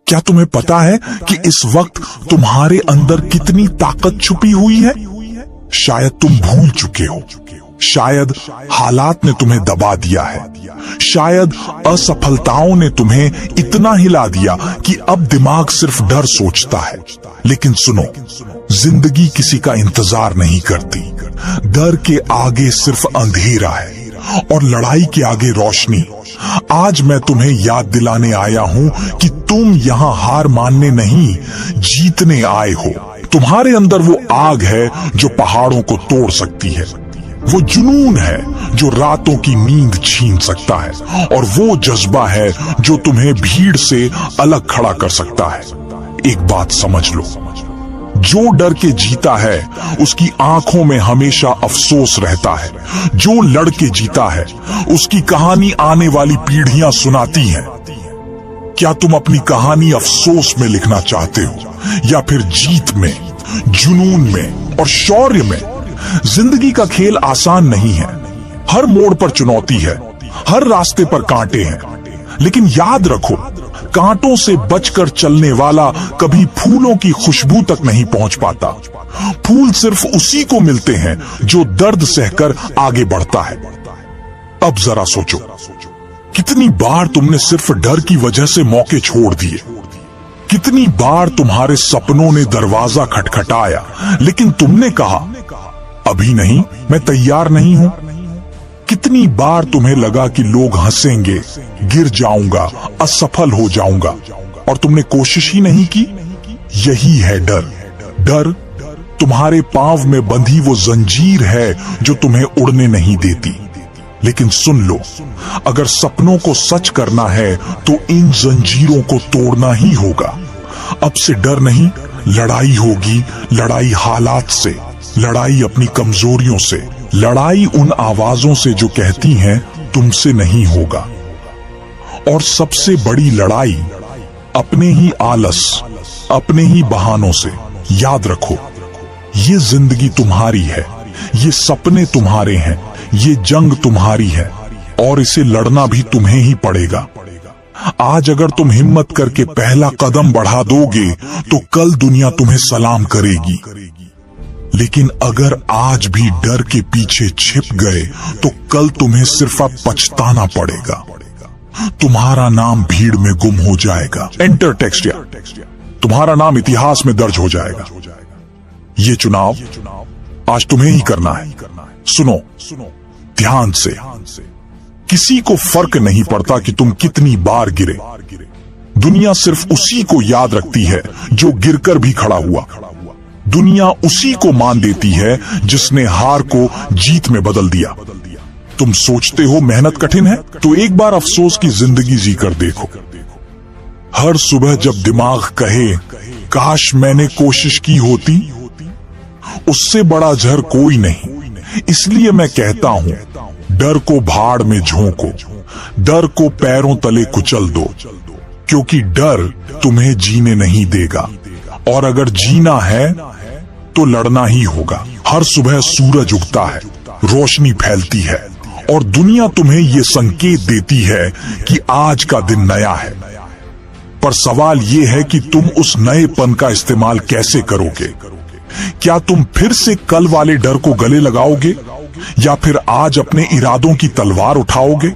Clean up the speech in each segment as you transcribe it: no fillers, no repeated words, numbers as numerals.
क्या तुम्हें पता है कि इस वक्त तुम्हारे अंदर कितनी ताकत छुपी हुई है? शायद तुम भूल चुके हो, शायद हालात ने तुम्हें दबा दिया है, शायद असफलताओं ने तुम्हें इतना हिला दिया कि अब दिमाग सिर्फ डर सोचता है। लेकिन सुनो, जिंदगी किसी का इंतजार नहीं करती। डर के आगे सिर्फ अंधेरा है और लड़ाई के आगे रोशनी। आज मैं तुम्हें याद दिलाने आया हूं कि तुम यहां हार मानने नहीं, जीतने आए हो। तुम्हारे अंदर वो आग है जो पहाड़ों को तोड़ सकती है, वो जुनून है जो रातों की नींद छीन सकता है, और वो जज्बा है जो तुम्हें भीड़ से अलग खड़ा कर सकता है। एक बात समझ लो, जो डर के जीता है उसकी आंखों में हमेशा अफसोस रहता है। जो लड़ के जीता है उसकी कहानी आने वाली पीढ़ियां सुनाती हैं। क्या तुम अपनी कहानी अफसोस में लिखना चाहते हो या फिर जीत में, जुनून में और शौर्य में? जिंदगी का खेल आसान नहीं है। हर मोड़ पर चुनौती है, हर रास्ते पर कांटे हैं। लेकिन याद रखो, कांटों से बचकर चलने वाला कभी फूलों की खुशबू तक नहीं पहुंच पाता। फूल सिर्फ उसी को मिलते हैं जो दर्द सहकर आगे बढ़ता है। अब जरा सोचो, कितनी बार तुमने सिर्फ डर की वजह से मौके छोड़ दिए? कितनी बार तुम्हारे सपनों ने दरवाजा खटखटाया लेकिन तुमने कहा अभी नहीं, मैं तैयार नहीं हूं? कितनी बार तुम्हें लगा कि लोग हंसेंगे, गिर जाऊंगा, असफल हो जाऊंगा, और तुमने कोशिश ही नहीं की? यही है डर। डर तुम्हारे पांव में बंधी वो जंजीर है जो तुम्हें उड़ने नहीं देती। लेकिन सुन लो, अगर सपनों को सच करना है तो इन जंजीरों को तोड़ना ही होगा। अब से डर नहीं, लड़ाई होगी। लड़ाई हालात से, लड़ाई अपनी कमजोरियों से, लड़ाई उन आवाजों से जो कहती हैं तुमसे नहीं होगा। और सबसे बड़ी लड़ाई अपने ही आलस, अपने ही बहानों से। याद रखो, ये जिंदगी तुम्हारी है, ये सपने तुम्हारे हैं, ये जंग तुम्हारी है, और इसे लड़ना भी तुम्हें ही पड़ेगा। आज अगर तुम हिम्मत करके पहला कदम बढ़ा दोगे तो कल दुनिया तुम्हें सलाम करेगी। लेकिन अगर आज भी डर के पीछे छिप गए तो कल तुम्हें सिर्फ अब पछताना पड़ेगा। तुम्हारा नाम भीड़ में गुम हो जाएगा। एंटर टेक्स्ट या तुम्हारा नाम इतिहास में दर्ज हो जाएगा। ये चुनाव आज तुम्हें ही करना है। सुनो ध्यान से, किसी को फर्क नहीं पड़ता कि तुम कितनी बार गिरे। दुनिया सिर्फ उसी को याद रखती है जो गिरकर भी खड़ा हुआ। दुनिया उसी को मान देती है जिसने हार को जीत में बदल दिया। तुम सोचते हो मेहनत कठिन है? तो एक बार अफसोस की जिंदगी जीकर देखो। हर सुबह जब दिमाग कहे काश मैंने कोशिश की होती, उससे बड़ा जहर कोई नहीं। इसलिए मैं कहता हूं, डर को भाड़ में झोंको, डर को पैरों तले कुचल दो, क्योंकि डर तुम्हें जीने नहीं देगा। और अगर जीना है तो लड़ना ही होगा। हर सुबह सूरज उगता है, रोशनी फैलती है, और दुनिया तुम्हें ये संकेत देती है कि आज का दिन नया है। पर सवाल ये है कि तुम उस नएपन का इस्तेमाल कैसे करोगे? क्या तुम फिर से कल वाले डर को गले लगाओगे या फिर आज अपने इरादों की तलवार उठाओगे?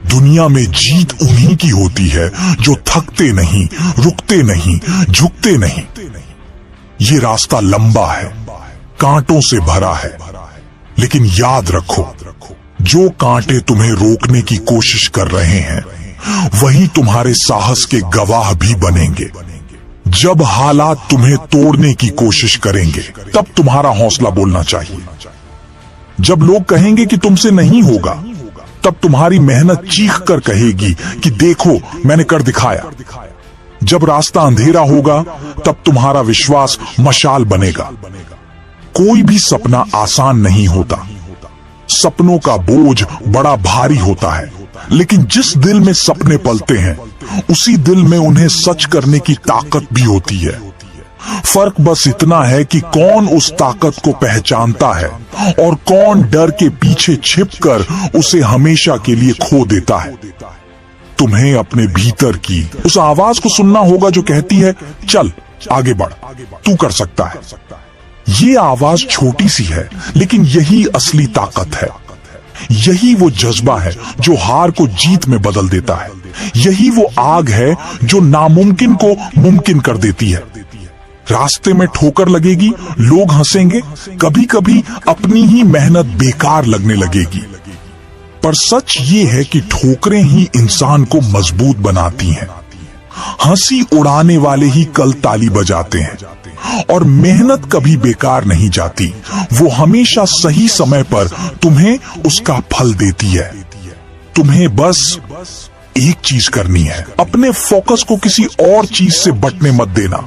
दुनिया में जीत उन्हीं की होती है जो थकते नहीं, रुकते नहीं, झुकते नहीं। ये रास्ता लंबा है, कांटों से भरा है, लेकिन याद रखो, जो कांटे तुम्हें रोकने की कोशिश कर रहे हैं वही तुम्हारे साहस के गवाह भी बनेंगे। जब हालात तुम्हें तोड़ने की कोशिश करेंगे तब तुम्हारा हौसला बोलना चाहिए। जब लोग कहेंगे कि तुमसे नहीं होगा, तब तुम्हारी मेहनत चीख कर कहेगी कि देखो मैंने कर दिखाया। जब रास्ता अंधेरा होगा तब तुम्हारा विश्वास मशाल बनेगा। कोई भी सपना आसान नहीं होता। सपनों का बोझ बड़ा भारी होता है, लेकिन जिस दिल में सपने पलते हैं उसी दिल में उन्हें सच करने की ताकत भी होती है। फर्क बस इतना है कि कौन उस ताकत को पहचानता है और कौन डर के पीछे छिपकर उसे हमेशा के लिए खो देता है। तुम्हें अपने भीतर की उस आवाज को सुनना होगा जो कहती है चल आगे बढ़, तू कर सकता है। ये आवाज छोटी सी है, लेकिन यही असली ताकत है। यही वो जज्बा है जो हार को जीत में बदल देता है। यही वो आग है जो नामुमकिन को मुमकिन कर देती है। रास्ते में ठोकर लगेगी, लोग हंसेंगे, कभी कभी अपनी ही मेहनत बेकार लगने लगेगी, पर सच ये है कि ठोकरें ही इंसान को मजबूत बनाती हैं। हंसी उड़ाने वाले ही कल ताली बजाते हैं, और मेहनत कभी बेकार नहीं जाती। वो हमेशा सही समय पर तुम्हें उसका फल देती है। तुम्हें बस एक चीज करनी है, अपने फोकस को किसी और चीज से बटने मत देना।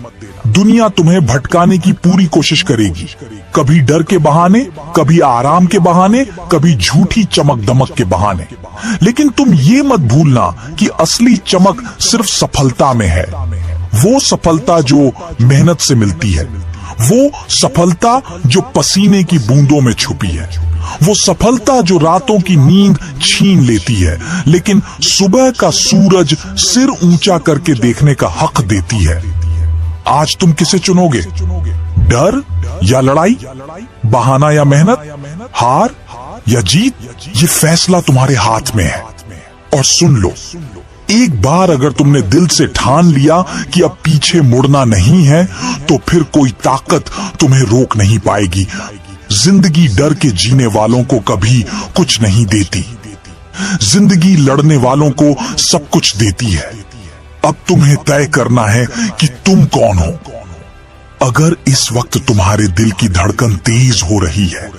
दुनिया तुम्हें भटकाने की पूरी कोशिश करेगी, कभी डर के बहाने, कभी आराम के बहाने, कभी झूठी चमक दमक के बहाने। लेकिन तुम ये मत भूलना कि असली चमक सिर्फ सफलता में है। वो सफलता जो मेहनत से मिलती है, वो सफलता जो पसीने की बूंदों में छुपी है, वो सफलता जो रातों की नींद छीन लेती है, लेकिन सुबह का सूरज सिर ऊंचा करके देखने का हक देती है। आज तुम किसे चुनोगे? डर या लड़ाई, बहाना या मेहनत, हार या जीत? ये फैसला तुम्हारे हाथ में है। और सुन लो, एक बार अगर तुमने दिल से ठान लिया कि अब पीछे मुड़ना नहीं है, तो फिर कोई ताकत तुम्हें रोक नहीं पाएगी। जिंदगी डर के जीने वालों को कभी कुछ नहीं देती। जिंदगी लड़ने वालों को सब कुछ देती है। अब तुम्हें तय करना है कि तुम कौन हो। अगर इस वक्त तुम्हारे दिल की धड़कन तेज हो रही है,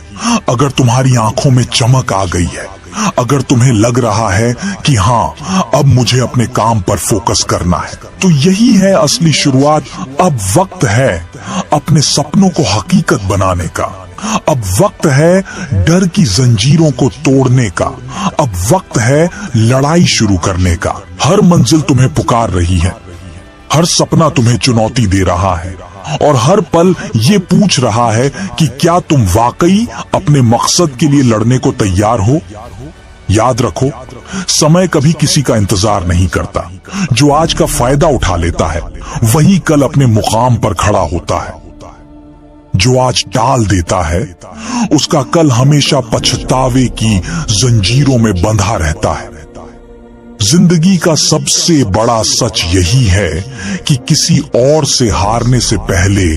अगर तुम्हारी आंखों में चमक आ गई है, अगर तुम्हें लग रहा है कि हाँ अब मुझे अपने काम पर फोकस करना है, तो यही है असली शुरुआत। अब वक्त है अपने सपनों को हकीकत बनाने का। अब वक्त है डर की जंजीरों को तोड़ने का। अब वक्त है लड़ाई शुरू करने का। हर मंजिल तुम्हें पुकार रही है, हर सपना तुम्हें चुनौती दे रहा है, और हर पल ये पूछ रहा है कि क्या तुम वाकई अपने मकसद के लिए लड़ने को तैयार हो। याद रखो, समय कभी किसी का इंतजार नहीं करता। जो आज का फायदा उठा लेता है, वही कल अपने मुकाम पर खड़ा होता है। जो आज टाल देता है, उसका कल हमेशा पछतावे की जंजीरों में बंधा रहता है। जिंदगी का सबसे बड़ा सच यही है कि किसी और से हारने से पहले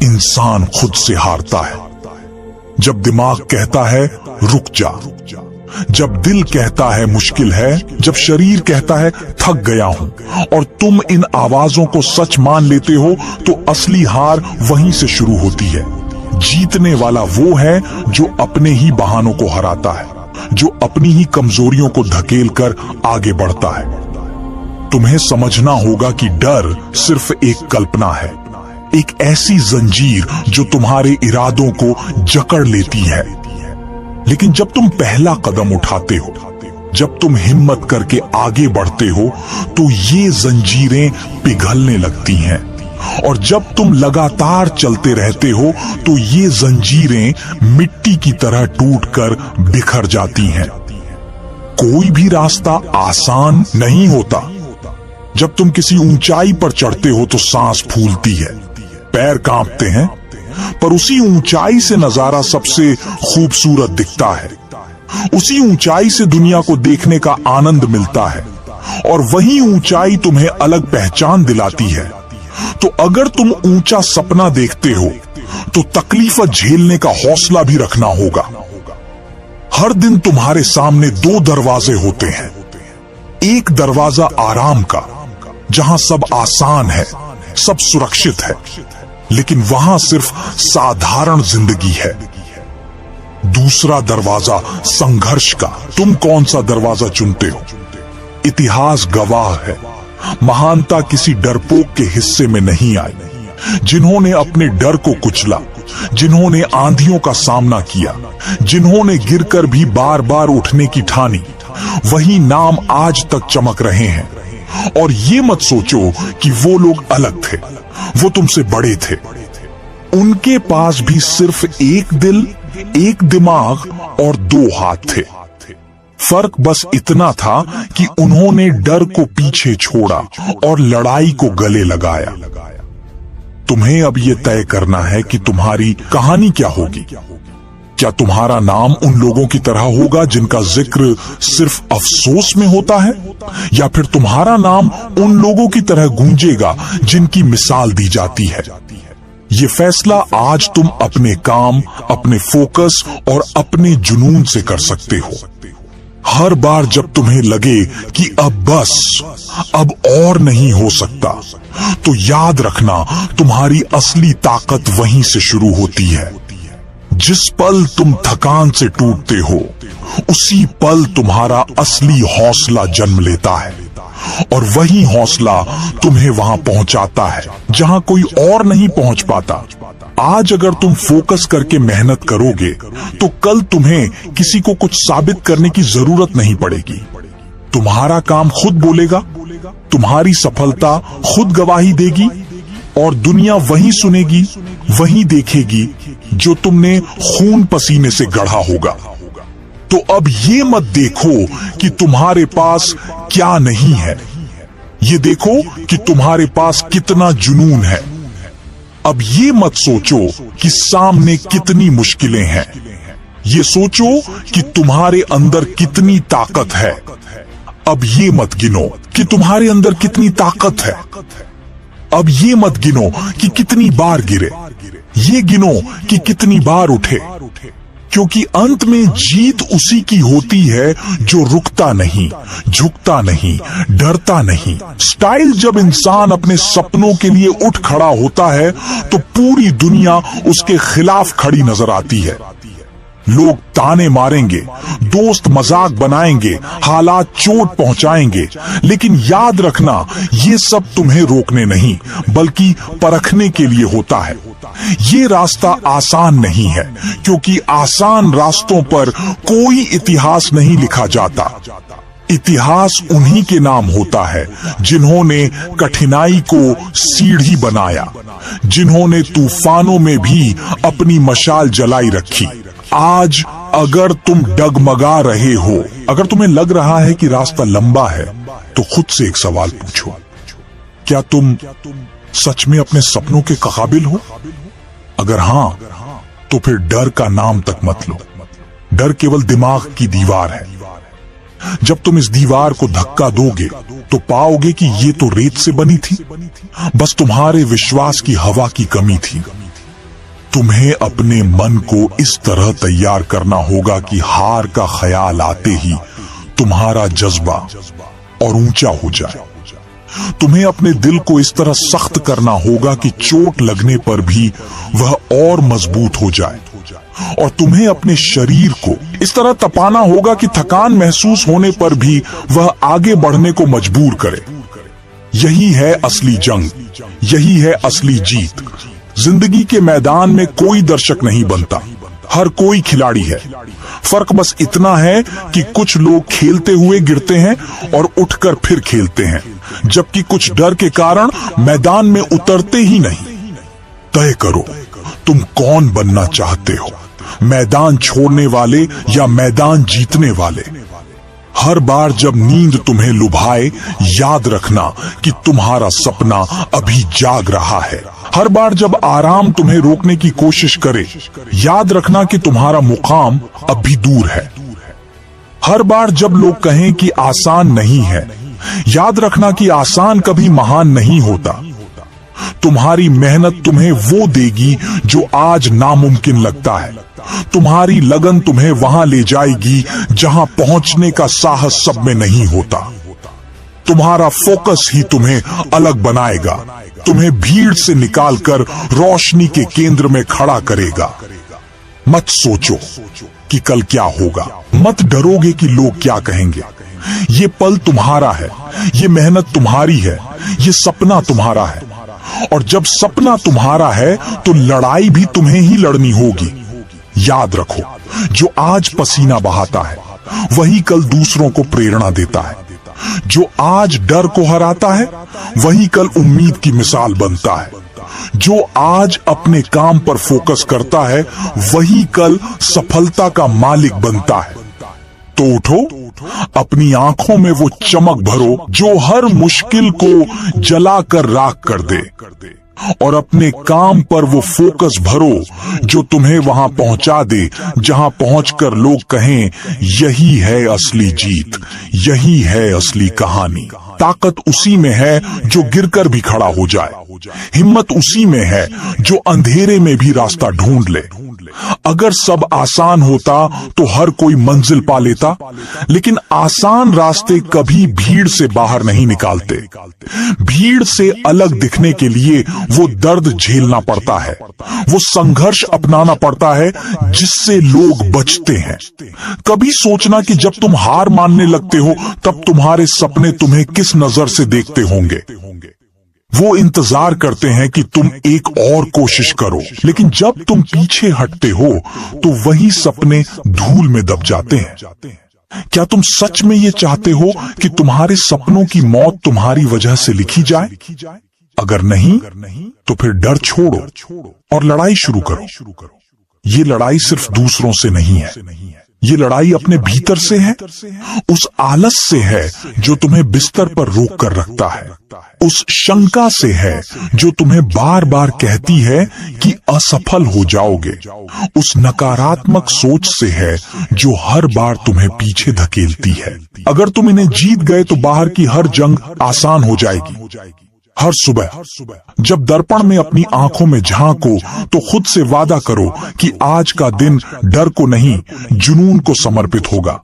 इंसान खुद से हारता है। जब दिमाग कहता है रुक जा, जब दिल कहता है मुश्किल है, जब शरीर कहता है थक गया हूं, और तुम इन आवाजों को सच मान लेते हो, तो असली हार वहीं से शुरू होती है। जीतने वाला वो है जो अपने ही बहानों को हराता है, जो अपनी ही कमजोरियों को धकेल कर आगे बढ़ता है। तुम्हें समझना होगा कि डर सिर्फ एक कल्पना है, एक ऐसी जंजीर जो तुम्हारे इरादों को जकड़ लेती है। लेकिन जब तुम पहला कदम उठाते हो, जब तुम हिम्मत करके आगे बढ़ते हो, तो ये जंजीरें पिघलने लगती हैं। और जब तुम लगातार चलते रहते हो, तो ये जंजीरें मिट्टी की तरह टूटकर बिखर जाती हैं। कोई भी रास्ता आसान नहीं होता। जब तुम किसी ऊंचाई पर चढ़ते हो तो सांस फूलती है, पैर कांपते हैं, पर उसी ऊंचाई से नजारा सबसे खूबसूरत दिखता है। उसी ऊंचाई से दुनिया को देखने का आनंद मिलता है, और वही ऊंचाई तुम्हें अलग पहचान दिलाती है। तो अगर तुम ऊंचा सपना देखते हो, तो तकलीफ झेलने का हौसला भी रखना होगा। हर दिन तुम्हारे सामने दो दरवाजे होते हैं। एक दरवाजा आराम का, जहां सब आसान है, सब सुरक्षित है, लेकिन वहां सिर्फ साधारण जिंदगी है। दूसरा दरवाजा संघर्ष का। तुम कौन सा दरवाजा चुनते हो? इतिहास गवाह है, महानता किसी डरपोक के हिस्से में नहीं आई। जिन्होंने अपने डर को कुचला, जिन्होंने आंधियों का सामना किया, जिन्होंने गिरकर भी बार बार उठने की ठानी, वही नाम आज तक चमक रहे हैं। और ये मत सोचो कि वो लोग अलग थे, वो तुमसे बड़े थे। उनके पास भी सिर्फ एक दिल, एक दिमाग और दो हाथ थे। फर्क बस इतना था कि उन्होंने डर को पीछे छोड़ा और लड़ाई को गले लगाया। तुम्हें अब यह तय करना है कि तुम्हारी कहानी क्या होगी। क्या तुम्हारा नाम उन लोगों की तरह होगा जिनका जिक्र सिर्फ अफसोस में होता है, या फिर तुम्हारा नाम उन लोगों की तरह गूंजेगा जिनकी मिसाल दी जाती है। ये फैसला आज तुम अपने काम, अपने फोकस और अपने जुनून से कर सकते हो। हर बार जब तुम्हें लगे कि अब बस, अब और नहीं हो सकता, तो याद रखना तुम्हारी असली ताकत वहीं से शुरू होती है। जिस पल तुम थकान से टूटते हो, उसी पल तुम्हारा असली हौसला जन्म लेता है, और वही हौसला तुम्हें वहां पहुंचाता है जहां कोई और नहीं पहुंच पाता। आज अगर तुम फोकस करके मेहनत करोगे तो कल तुम्हें किसी को कुछ साबित करने की जरूरत नहीं पड़ेगी। तुम्हारा काम खुद बोलेगा, तुम्हारी सफलता खुद गवाही देगी, और दुनिया वही सुनेगी, वही देखेगी जो तुमने खून पसीने से गढ़ा होगा। तो अब ये मत देखो कि तुम्हारे पास क्या नहीं है, ये देखो कि तुम्हारे पास कितना जुनून है। अब ये मत सोचो कि सामने कितनी मुश्किलें हैं, ये सोचो कि तुम्हारे अंदर कितनी ताकत है। अब ये मत गिनो कि तुम्हारे अंदर कितनी ताकत है। अब ये मत गिनो कि कितनी बार गिरे, ये गिनो कि कितनी बार उठे, क्योंकि अंत में जीत उसी की होती है जो रुकता नहीं, झुकता नहीं, डरता नहीं। स्टाइल जब इंसान अपने सपनों के लिए उठ खड़ा होता है तो पूरी दुनिया उसके खिलाफ खड़ी नजर आती है। लोग ताने मारेंगे, दोस्त मजाक बनाएंगे, हालात चोट पहुंचाएंगे, लेकिन याद रखना ये सब तुम्हें रोकने नहीं बल्कि परखने के लिए होता है। ये रास्ता आसान नहीं है, क्योंकि आसान रास्तों पर कोई इतिहास नहीं लिखा जाता। इतिहास उन्हीं के नाम होता है जिन्होंने कठिनाई को सीढ़ी बनाया, जिन्होंने तूफानों में भी अपनी मशाल जलाई रखी। आज अगर तुम डगमगा रहे हो, अगर तुम्हें लग रहा है कि रास्ता लंबा है, तो खुद से एक सवाल पूछो, क्या तुम सच में अपने सपनों के काबिल हो? अगर हां, तो फिर डर का नाम तक मत लो। डर केवल दिमाग की दीवार है। जब तुम इस दीवार को धक्का दोगे तो पाओगे कि ये तो रेत से बनी थी, बस तुम्हारे विश्वास की हवा की कमी थी। तुम्हें अपने मन को इस तरह तैयार करना होगा कि हार का ख्याल आते ही तुम्हारा जज्बा और ऊंचा हो जाए। तुम्हें अपने दिल को इस तरह सख्त करना होगा कि चोट लगने पर भी वह और मजबूत हो जाए, और तुम्हें अपने शरीर को इस तरह तपाना होगा कि थकान महसूस होने पर भी वह आगे बढ़ने को मजबूर करे। यही है असली जंग, यही है असली जीत। जिंदगी के मैदान में कोई दर्शक नहीं बनता, हर कोई खिलाड़ी है। फर्क बस इतना है कि कुछ लोग खेलते हुए गिरते हैं और उठकर फिर खेलते हैं, जबकि कुछ डर के कारण मैदान में उतरते ही नहीं। तय करो, तुम कौन बनना चाहते हो, मैदान छोड़ने वाले या मैदान जीतने वाले। हर बार जब नींद तुम्हें लुभाए, याद रखना कि तुम्हारा सपना अभी जाग रहा है। हर बार जब आराम तुम्हें रोकने की कोशिश करे, याद रखना कि तुम्हारा मुकाम अभी दूर है। हर बार जब लोग कहें कि आसान नहीं है, याद रखना कि आसान कभी महान नहीं होता। तुम्हारी मेहनत तुम्हें वो देगी जो आज नामुमकिन लगता है। तुम्हारी लगन तुम्हें वहां ले जाएगी जहां पहुंचने का साहस सब में नहीं होता। तुम्हारा फोकस ही तुम्हें अलग बनाएगा, तुम्हें भीड़ से निकालकर रोशनी के केंद्र में खड़ा करेगा। मत सोचो कि कल क्या होगा, मत डरोगे कि लोग क्या कहेंगे। ये पल तुम्हारा है, ये मेहनत तुम्हारी है, ये सपना तुम्हारा है, और जब सपना तुम्हारा है तो लड़ाई भी तुम्हें ही लड़नी होगी। याद रखो, जो आज पसीना बहाता है वही कल दूसरों को प्रेरणा देता है। जो आज डर को हराता है वही कल उम्मीद की मिसाल बनता है। जो आज अपने काम पर फोकस करता है वही कल सफलता का मालिक बनता है। तो उठो, अपनी आंखों में वो चमक भरो जो हर मुश्किल को जलाकर राख कर दे, और अपने काम पर वो फोकस भरो जो तुम्हें वहां पहुंचा दे जहां पहुंचकर लोग कहें यही है असली जीत, यही है असली कहानी। ताकत उसी में है जो गिरकर भी खड़ा हो जाए, हिम्मत उसी में है जो अंधेरे में भी रास्ता ढूंढ ले। अगर सब आसान होता तो हर कोई मंजिल पा लेता, लेकिन आसान रास्ते कभी भीड़ से बाहर नहीं निकालते। भीड़ से अलग दिखने के लिए वो दर्द झेलना पड़ता है, वो संघर्ष अपनाना पड़ता है जिससे लोग बचते हैं। कभी सोचना कि जब तुम हार मानने लगते हो तब तुम्हारे सपने तुम्हें किस नजर से देखते होंगे। वो इंतजार करते हैं कि तुम एक और कोशिश करो, लेकिन जब तुम पीछे हटते हो तो वही सपने धूल में दब जाते हैं। क्या तुम सच में ये चाहते हो कि तुम्हारे सपनों की मौत तुम्हारी वजह से लिखी जाए? अगर नहीं तो फिर डर छोड़ो और लड़ाई शुरू करो। ये लड़ाई सिर्फ दूसरों से नहीं है, ये लड़ाई अपने भीतर से है, उस आलस से है जो तुम्हें बिस्तर पर रोक कर रखता है, उस शंका से है जो तुम्हें बार बार कहती है कि असफल हो जाओगे, उस नकारात्मक सोच से है जो हर बार तुम्हें पीछे धकेलती है। अगर तुम इन्हें जीत गए तो बाहर की हर जंग आसान हो जाएगी। हर सुबह जब दर्पण में अपनी आंखों में झांको तो खुद से वादा करो कि आज का दिन डर को नहीं, जुनून को समर्पित होगा।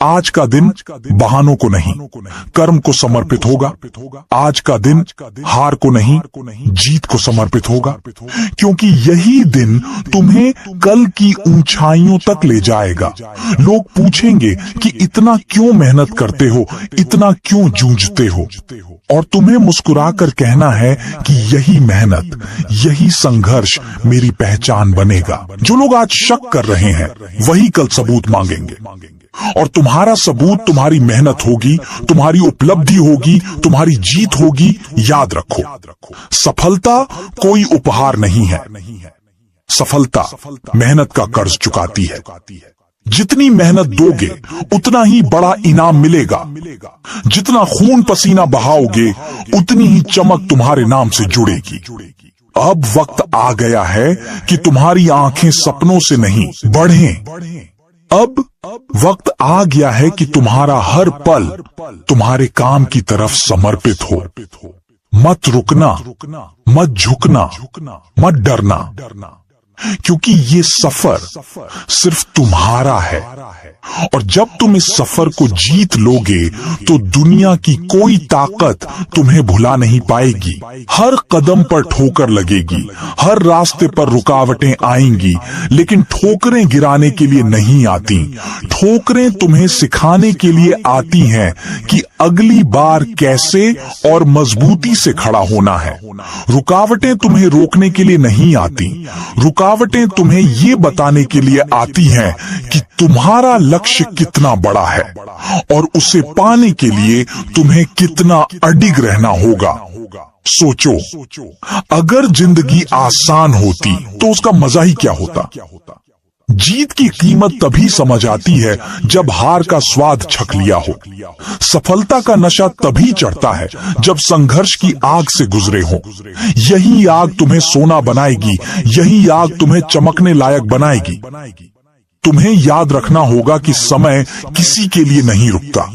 आज का दिन बहानों को नहीं, कर्म को समर्पित होगा। आज का दिन हार को नहीं, जीत को समर्पित होगा, क्योंकि यही दिन तुम्हें कल की ऊंचाइयों तक ले जाएगा। लोग पूछेंगे कि इतना क्यों मेहनत करते हो, इतना क्यों जूझते हो, और तुम्हें मुस्कुराकर कहना है कि यही मेहनत, यही संघर्ष मेरी पहचान बनेगा। जो लोग आज शक कर रहे हैं वही कल सबूत मांगेंगे, और तुम्हारा सबूत तुम्हारी मेहनत होगी, तुम्हारी उपलब्धि होगी, तुम्हारी जीत होगी। याद रखो, सफलता कोई उपहार नहीं है, सफलता मेहनत का कर्ज चुकाती है। जितनी मेहनत दोगे उतना ही बड़ा इनाम मिलेगा, जितना खून पसीना बहाओगे उतनी ही चमक तुम्हारे नाम से जुड़ेगी। अब वक्त आ गया है कि तुम्हारी आंखें सपनों से नहीं बढ़ें। अब वक्त आ गया है कि तुम्हारा हर पल तुम्हारे काम की तरफ समर्पित हो। मत रुकना, मत झुकना, मत डरना, क्योंकि ये सफर सिर्फ तुम्हारा है, और जब तुम इस सफर को जीत लोगे तो दुनिया की कोई ताकत तुम्हें भुला नहीं पाएगी। हर कदम पर ठोकर लगेगी, हर रास्ते पर रुकावटें आएंगी, लेकिन ठोकरें गिराने के लिए नहीं आती। ठोकरें तुम्हें सिखाने के लिए आती हैं कि अगली बार कैसे और मजबूती से खड़ा होना है। रुकावटें तुम्हें रोकने के लिए नहीं आती, रुकावटें तुम्हें ये बताने के लिए आती हैं कि तुम्हारा लक्ष्य कितना बड़ा है और उसे पाने के लिए तुम्हें कितना अडिग रहना होगा। सोचो, अगर जिंदगी आसान होती तो उसका मजा ही क्या होता। जीत की कीमत तभी समझ आती है जब हार का स्वाद छक लिया हो। सफलता का नशा तभी चढ़ता है जब संघर्ष की आग से गुजरे हो। यही आग तुम्हें सोना बनाएगी, यही आग तुम्हें चमकने लायक बनाएगी। तुम्हें याद रखना होगा कि समय किसी के लिए नहीं रुकता।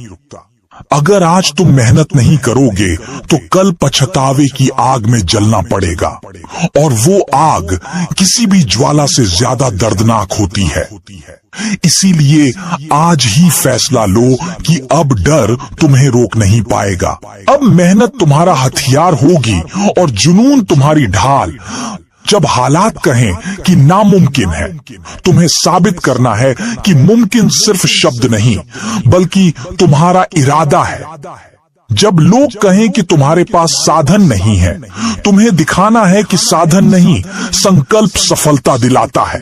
अगर आज तुम मेहनत नहीं करोगे तो कल पछतावे की आग में जलना पड़ेगा, और वो आग किसी भी ज्वाला से ज्यादा दर्दनाक होती है। इसीलिए आज ही फैसला लो कि अब डर तुम्हें रोक नहीं पाएगा। अब मेहनत तुम्हारा हथियार होगी और जुनून तुम्हारी ढाल। जब हालात कहें कि नामुमकिन है, तुम्हें साबित करना है कि मुमकिन सिर्फ शब्द नहीं बल्कि तुम्हारा इरादा है। जब लोग कहें कि तुम्हारे पास साधन नहीं है, तुम्हें दिखाना है कि साधन नहीं, संकल्प सफलता दिलाता है।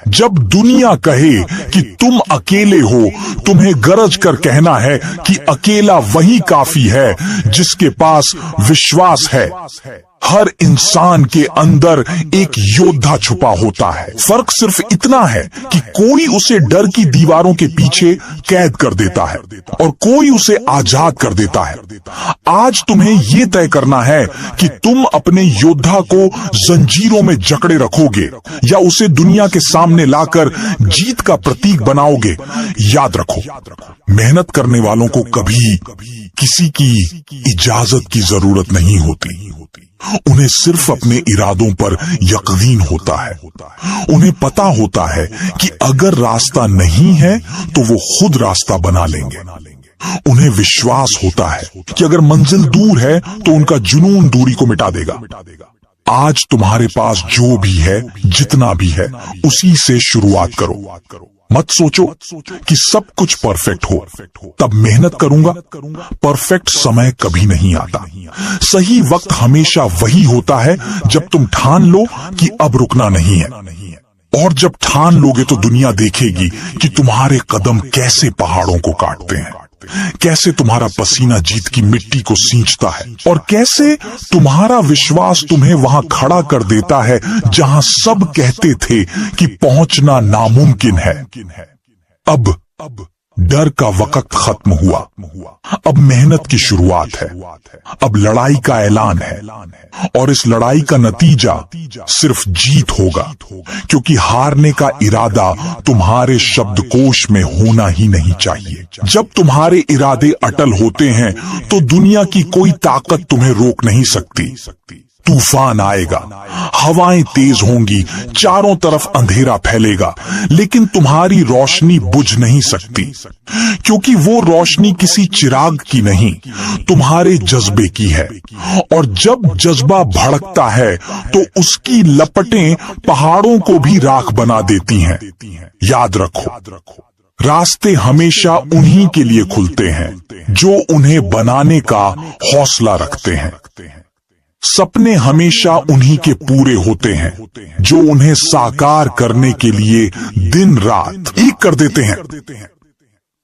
जब दुनिया कहे कि तुम अकेले हो, तुम्हें गरज कर कहना है कि अकेला वही काफी है जिसके पास विश्वास है। हर इंसान के अंदर एक योद्धा छुपा होता है। फर्क सिर्फ इतना है कि कोई उसे डर की दीवारों के पीछे कैद कर देता है और कोई उसे आजाद कर देता है। आज तुम्हें यह तय करना है कि तुम अपने योद्धा को जंजीरों में जकड़े रखोगे या उसे दुनिया के सामने लाकर जीत का प्रतीक बनाओगे। याद रखो, मेहनत करने वालों को कभी किसी की इजाजत की जरूरत नहीं होती। उन्हें सिर्फ अपने इरादों पर यकीन होता है। उन्हें पता होता है कि अगर रास्ता नहीं है तो वो खुद रास्ता बना लेंगे। उन्हें विश्वास होता है कि अगर मंजिल दूर है तो उनका जुनून दूरी को मिटा देगा। आज तुम्हारे पास जो भी है, जितना भी है, उसी से शुरुआत करो। मत सोचो कि सब कुछ परफेक्ट हो, तब मेहनत करूंगा। परफेक्ट समय कभी नहीं आता। सही वक्त हमेशा वही होता है जब तुम ठान लो कि अब रुकना नहीं है। और जब ठान लोगे तो दुनिया देखेगी कि तुम्हारे कदम कैसे पहाड़ों को काटते हैं, कैसे तुम्हारा पसीना जीत की मिट्टी को सींचता है और कैसे तुम्हारा विश्वास तुम्हें वहां खड़ा कर देता है जहां सब कहते थे कि पहुंचना नामुमकिन है। अब डर का वक्त खत्म हुआ। अब मेहनत की शुरुआत है। अब लड़ाई का ऐलान है और इस लड़ाई का नतीजा सिर्फ जीत होगा, क्योंकि हारने का इरादा तुम्हारे शब्दकोश में होना ही नहीं चाहिए। जब तुम्हारे इरादे अटल होते हैं तो दुनिया की कोई ताकत तुम्हें रोक नहीं सकती। तूफान आएगा, हवाएं तेज होंगी, चारों तरफ अंधेरा फैलेगा, लेकिन तुम्हारी रोशनी बुझ नहीं सकती, क्योंकि वो रोशनी किसी चिराग की नहीं, तुम्हारे जज्बे की है। और जब जज्बा भड़कता है तो उसकी लपटें पहाड़ों को भी राख बना देती हैं। याद रखो, रास्ते हमेशा उन्हीं के लिए खुलते हैं जो उन्हें बनाने का हौसला रखते हैं। सपने हमेशा उन्हीं के पूरे होते हैं जो उन्हें साकार करने के लिए दिन रात एक कर देते हैं।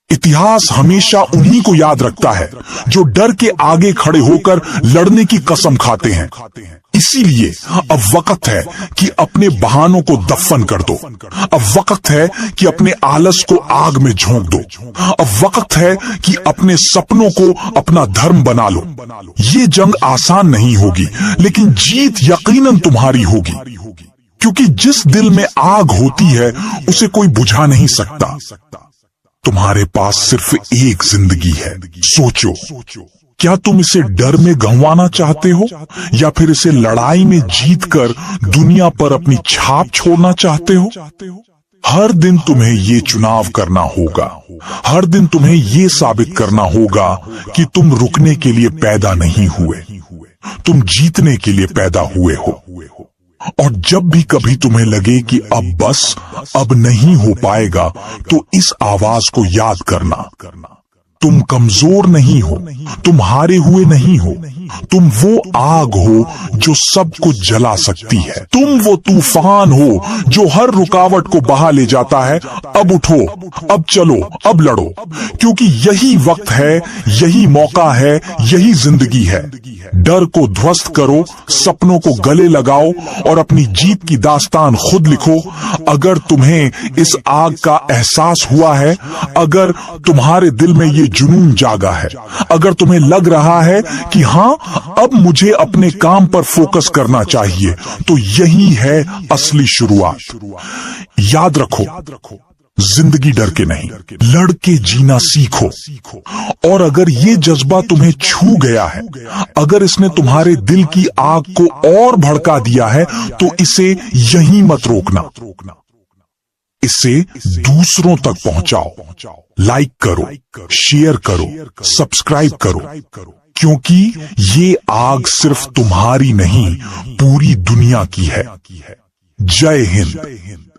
इतिहास हमेशा उन्हीं को याद रखता है जो डर के आगे खड़े होकर लड़ने की कसम खाते हैं। इसीलिए अब वक्त है कि अपने बहानों को दफन कर दो। अब वक्त है कि अपने आलस को आग में झोंक दो। अब वक्त है कि अपने सपनों को अपना धर्म बना लो। ये जंग आसान नहीं होगी, लेकिन जीत यकीनन तुम्हारी होगी, क्योंकि जिस दिल में आग होती है उसे कोई बुझा नहीं सकता। तुम्हारे पास सिर्फ एक जिंदगी है। सोचो, क्या तुम इसे डर में गंवाना चाहते हो या फिर इसे लड़ाई में जीतकर दुनिया पर अपनी छाप छोड़ना चाहते हो? हर दिन तुम्हें ये चुनाव करना होगा। हर दिन तुम्हें ये साबित करना होगा कि तुम रुकने के लिए पैदा नहीं हुए, तुम जीतने के लिए पैदा हुए हो। और जब भी कभी तुम्हें लगे कि अब बस, अब नहीं हो पाएगा, तो इस आवाज को याद करना, तुम कमजोर नहीं हो, तुम हारे हुए नहीं हो, तुम वो आग हो जो सब कुछ जला सकती है। तुम वो तूफान हो जो हर रुकावट को बहा ले जाता है। अब उठो, अब चलो, अब लड़ो, क्योंकि यही वक्त है, यही मौका है, यही जिंदगी है। डर को ध्वस्त करो, सपनों को गले लगाओ और अपनी जीत की दास्तान खुद लिखो। अगर तुम्हें इस आग का एहसास हुआ है, अगर तुम्हारे दिल में ये जुनून जागा है, अगर तुम्हें लग रहा है कि हाँ, अब मुझे अपने काम पर फोकस करना चाहिए, तो यही है असली शुरुआत। याद रखो, जिंदगी डर के नहीं, लड़ के जीना सीखो। और अगर ये जज्बा तुम्हें छू गया है, अगर इसने तुम्हारे दिल की आग को और भड़का दिया है, तो इसे यहीं मत रोकना, इसे दूसरों तक पहुंचाओ। लाइक करो, शेयर करो, सब्सक्राइब करो, क्योंकि ये आग सिर्फ तुम्हारी नहीं, पूरी दुनिया की है। जय हिंद।